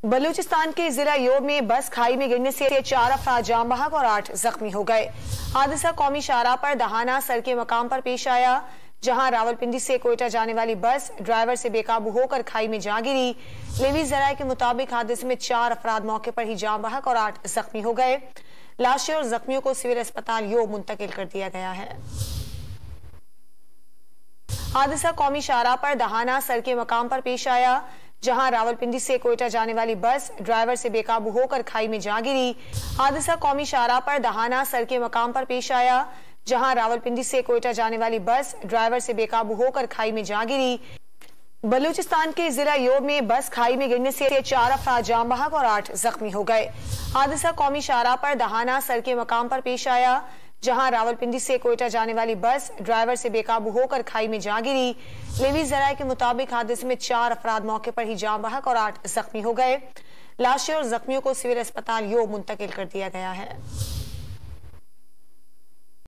बलूचिस्तान के जिला योब में बस खाई में गिरने से 4 अफराद जाम बहक और 8 जख्मी हो गए। हादसा कौमी शाहराह पर दहाना सर के मकाम पर पेश आया, जहां रावलपिंडी से कोयटा जाने वाली बस ड्राइवर से बेकाबू होकर खाई में जा गिरी। लेवी जराये के मुताबिक हादसे में 4 अफराद मौके पर ही जाम बहक और 8 जख्मी हो गए। लाशें और जख्मियों को सिविल अस्पताल योब मुंतकिल कर दिया गया है। हादसा कौमी शाहराह पर दहाना सर के मकाम पर पेश आया, जहां रावलपिंडी से कोयटा जाने वाली बस ड्राइवर से बेकाबू होकर खाई में जा गिरी। हादसा कौमी शाहराह पर दहाना सर के मकाम पर पेश आया, जहां रावलपिंडी से कोयटा जाने वाली बस ड्राइवर से बेकाबू होकर खाई में जा गिरी। बलूचिस्तान के जिला योब में बस खाई में गिरने से 4 अफराद जाम बहक और 8 जख्मी हो गए। हादसा कौमी शाहराह पर दहाना सर के मकाम पर पेश आया, जहां रावलपिंडी से कोयटा जाने वाली बस ड्राइवर से बेकाबू होकर खाई में जा गिरी। लेवी जराये के मुताबिक हादसे में 4 अफराद मौके पर ही जाम बहक और 8 जख्मी हो गए। लाशें और जख्मियों को सिविल अस्पताल योब मुंतकिल कर दिया गया है।